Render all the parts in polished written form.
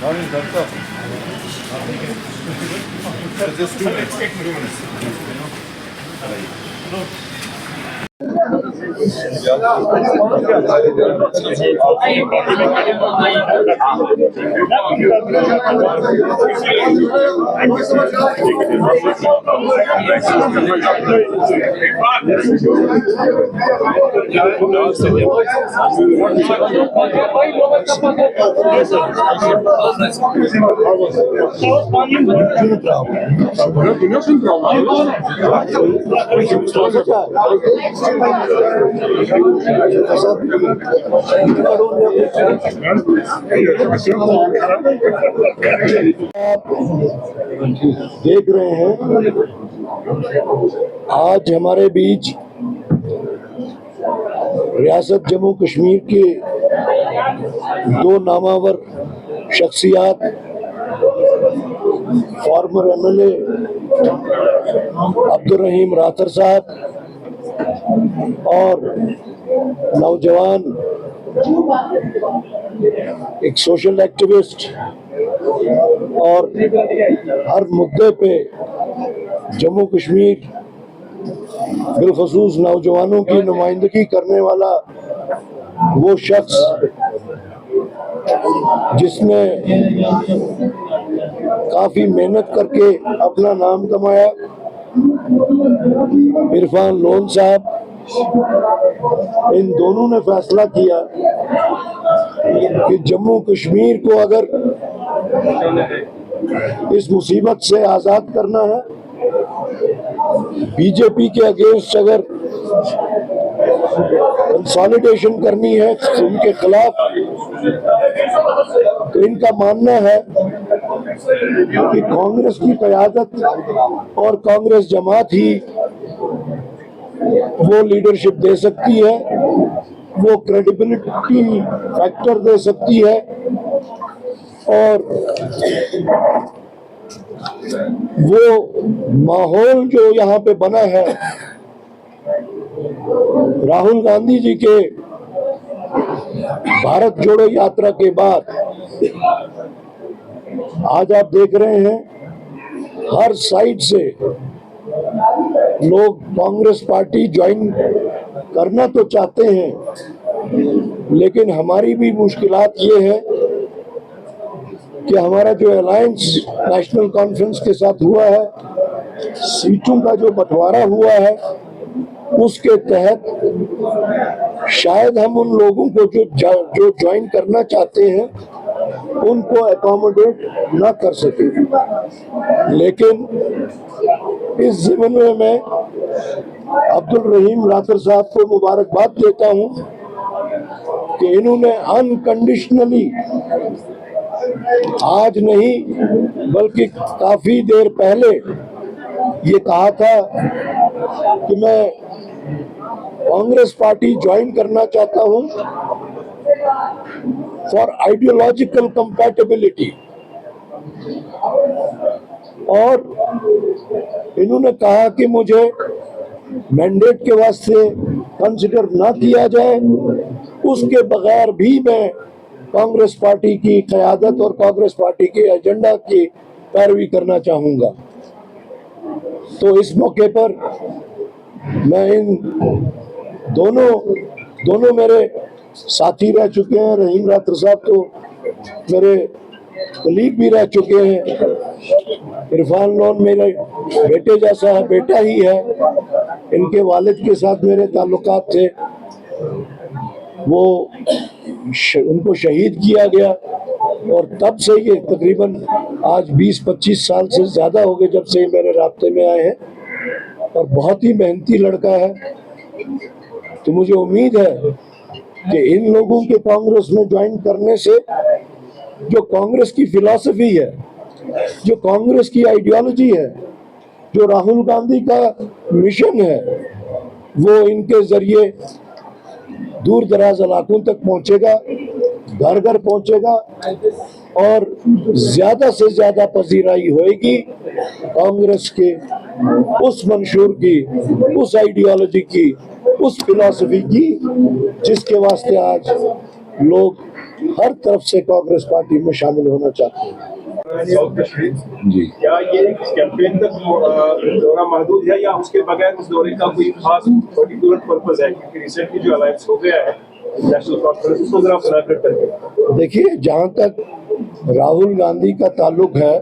Morning, doctor. Just 2 minutes. देख रहे हैं आज हमारे बीच रियासत जम्मू कश्मीर के दो नामावर शख्सियात, फॉर्मर एमएलए अब्दुल रहीम राथर साहब और नौजवान एक सोशल एक्टिविस्ट और हर मुद्दे पे जम्मू कश्मीर बिलखसूस नौजवानों की नुमाइंदगी करने वाला वो शख्स जिसने काफी मेहनत करके अपना नाम कमाया, इरफान लोन साहब, इन दोनों ने फैसला किया कि जम्मू कश्मीर को अगर इस मुसीबत से आजाद करना है, बीजेपी के अगेंस्ट अगर कंसोलिडेशन करनी है उनके खिलाफ, तो इनका मानना है कि कांग्रेस की क़यादत और कांग्रेस जमात ही वो लीडरशिप दे सकती है, वो क्रेडिबिलिटी फैक्टर दे सकती है और वो माहौल जो यहाँ पे बना है राहुल गांधी जी के भारत जोड़ो यात्रा के बाद, आज आप देख रहे हैं हर साइड से लोग कांग्रेस पार्टी ज्वाइन करना तो चाहते हैं, लेकिन हमारी भी मुश्किलात ये है कि हमारा जो अलायंस नेशनल कॉन्फ्रेंस के साथ हुआ है, सीटों का जो बंटवारा हुआ है, उसके तहत शायद हम उन लोगों को जो ज्वाइन करना चाहते हैं उनको एकोमोडेट ना कर सके। लेकिन इस ज़िम्मे में मैं अब्दुल रहीम राथर साहब को मुबारकबाद देता हूं कि इन्होंने अनकंडीशनली, आज नहीं बल्कि काफी देर पहले ये कहा था कि मैं कांग्रेस पार्टी ज्वाइन करना चाहता हूं फॉर आइडियोलॉजिकल कंपैटिबिलिटी, और इन्होंने कहा कि मुझे मैंडेट के वास्ते कंसिडर ना किया जाए, उसके बगैर भी मैं कांग्रेस पार्टी की क़यादत और कांग्रेस पार्टी के एजेंडा की पैरवी करना चाहूँगा। तो इस मौके पर मैं इन दोनों मेरे साथी रह चुके हैं। रहीम राथर साहब तो मेरे कलीग भी रह चुके हैं। इरफान लोन मेरे बेटे जैसा है, बेटा ही है। इनके वालिद के साथ मेरे ताल्लुकात थे, वो उनको शहीद किया गया और तब से ये तकरीबन आज 20-25 साल से ज़्यादा हो गए जब से मेरे राब्ते में आए हैं, और बहुत ही मेहनती लड़का है। तो मुझे उम्मीद है कि इन लोगों के कांग्रेस में ज्वाइन करने से जो कांग्रेस की फिलॉसफी है, जो कांग्रेस की आइडियोलॉजी है, जो राहुल गांधी का मिशन है, वो इनके जरिए दूर दराज इलाकों तक पहुंचेगा, घर घर पहुंचेगा और ज्यादा से ज्यादा पजीराई होएगी कांग्रेस के उस मंशूर की, उस आइडियोलॉजी की, उस फिलॉसफी की जिसके वास्ते आज लोग हर तरफ से कांग्रेस पार्टी में शामिल होना चाहते हैं। साउथ कश्मीर जी, क्या ये कैंपेन तक दौरा महदूद है या उसके बगैर उस दौरे का कोई खास पर्टिकुलर पर्पस है? क्योंकि रिसेंटली जो अलायंस हो गया है नेशनल कॉन्फ्रेंस, उसको जरा एलाबोरेट करके। देखिए, जहाँ तक राहुल गांधी का ताल्लुक है,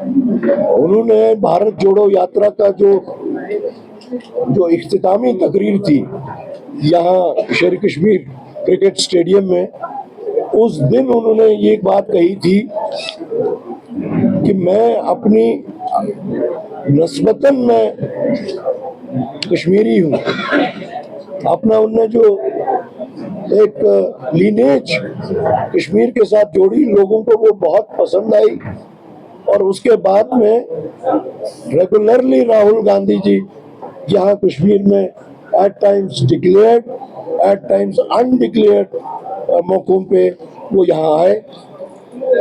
उन्होंने भारत जोड़ो यात्रा का जो इख्तितामी तकरीर थी यहाँ शेर कश्मीर क्रिकेट स्टेडियम में, उस दिन उन्होंने ये बात कही थी कि मैं अपनी नस्बतन में कश्मीरी हूँ। अपना उनने जो एक लीनेज कश्मीर के साथ जोड़ी, लोगों को वो बहुत पसंद आई। और उसके बाद में रेगुलरली राहुल गांधी जी यहाँ कश्मीर में at times declared, at times undeclared मौकों पे वो यहाँ आए।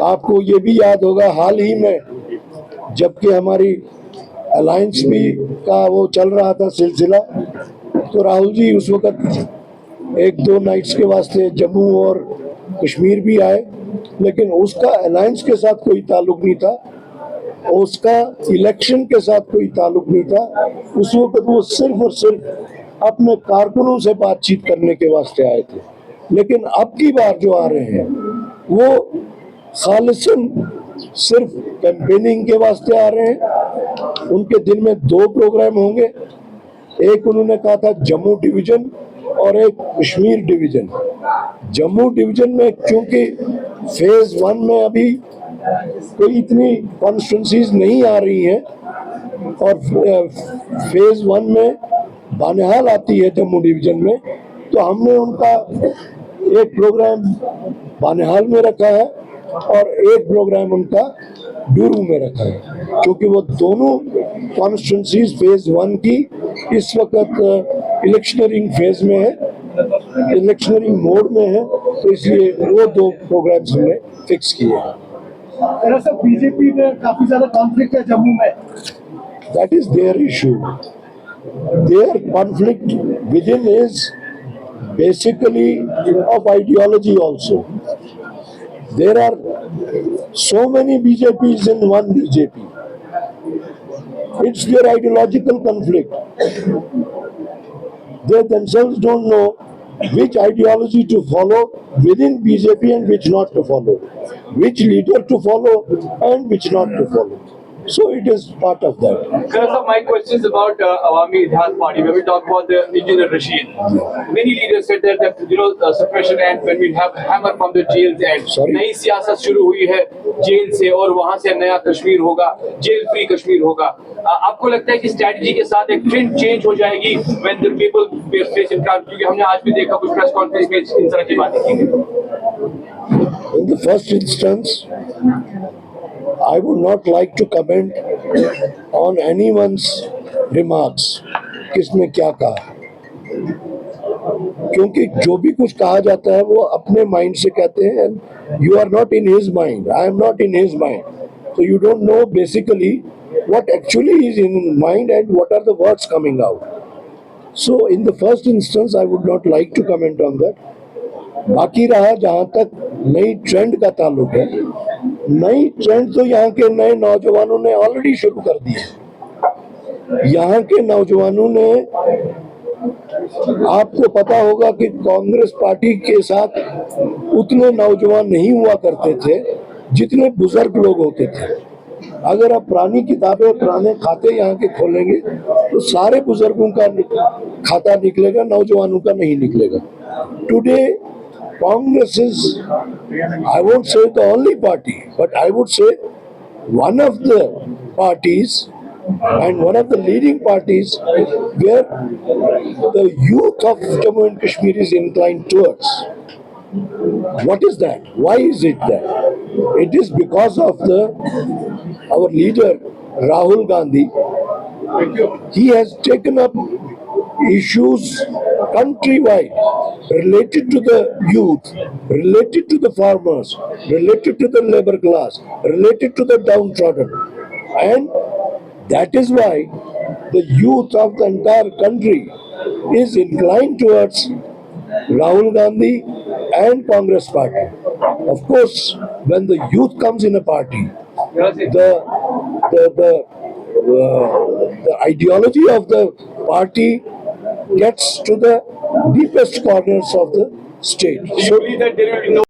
आपको ये भी याद होगा, हाल ही में जबकि हमारी अलायंस भी का वो चल रहा था सिलसिला, तो राहुल जी उस वक्त एक दो नाइट्स के वास्ते जम्मू और कश्मीर भी आए, लेकिन उसका अलायंस के साथ कोई ताल्लुक नहीं था, उसका इलेक्शन के साथ कोई ताल्लुक नहीं था। उस वक्त वो सिर्फ और सिर्फ अपने कारकुनों से बातचीत करने के वास्ते आए थे। लेकिन अब की बार जो आ रहे हैं वो खालिसन सिर्फ कैंपेनिंग के वास्ते आ रहे हैं। उनके दिन में दो प्रोग्राम होंगे, एक उन्होंने कहा था जम्मू डिवीजन और एक कश्मीर डिवीजन। जम्मू डिवीजन में क्योंकि फेज 1 में अभी कोई इतनी कॉन्स्टिट्यूंसीज नहीं आ रही हैं और फेज 1 में बानिहाल आती है जम्मू डिवीजन में, तो हमने उनका एक प्रोग्राम बानिहाल में रखा है और एक प्रोग्राम उनका डूरू में रखा है, क्योंकि वो दोनों कॉन्स्टिट्यूंसीज फेज 1 की इस वक्त इलेक्शनरिंग फेज में है, इलेक्शनरिंग मोड में है, तो इसलिए वो दो प्रोग्राम्स हमने फिक्स किए हैं। बीजेपी में काफी ज्यादा कॉन्फ्लिक्ट है जम्मू में। That is their issue. Their conflict within is basically of ideology also. There are so many BJPs in one BJP. It's their ideological conflict. They themselves don't know which ideology to follow within BJP and which not to follow, which leader to follow and which not to follow. So it is part of that. Sir, my question is about Awami Ittihad Party. When we talk about the Engineer Rashid, many leaders said that suppression and when we have hammer from the jails and Sorry? नई सियासत शुरू हुई है jail से और वहाँ से नया कश्मीर होगा, जेल फ्री कश्मीर होगा। आपको लगता है कि स्ट्रैटेजी के साथ एक ट्रेंड चेंज हो जाएगी when the people face in crowd? क्योंकि हमने आज भी देखा कुछ प्रेस कॉन्फ्रेंस में इन तरह की बातें की गई। In the first instance, I would not like to comment on anyone's remarks, किसने क्या कहा, क्योंकि जो भी कुछ कहा जाता है वो अपने माइंड से कहते हैं, and you are not in his mind, I am not in his mind, so you don't know basically what actually is in mind and what are the words coming out. So in the first instance I would not like to comment on that. बाकी रहा जहाँ तक नई trend का ताल्लुक है, नई trend तो यहाँ के नए नौजवानों ने ऑलरेडी शुरू कर दी है। यहाँ के नौजवानों ने, आपको पता होगा कि कांग्रेस पार्टी के साथ उतने नौजवान नहीं हुआ करते थे जितने बुजुर्ग लोग होते थे। अगर आप पुरानी किताबें, पुराने खाते यहाँ के खोलेंगे तो सारे बुजुर्गों का खाता निकलेगा, नौजवानों का नहीं निकलेगा। Today Congress is, I won't say the only party, but I would say one of the parties and one of the leading parties where the youth of Jammu and Kashmir is inclined towards. What is that? Why is it that? It is because of our leader Rahul Gandhi. He has taken up issues countrywide related to the youth, related to the farmers, related to the labor class, related to the downtrodden. And that is why the youth of the entire country is inclined towards Rahul Gandhi and Congress party. Of course, when the youth comes in a party, Gracias. the ideology of the party gets to the deepest corners of the state. Do you believe that there will be no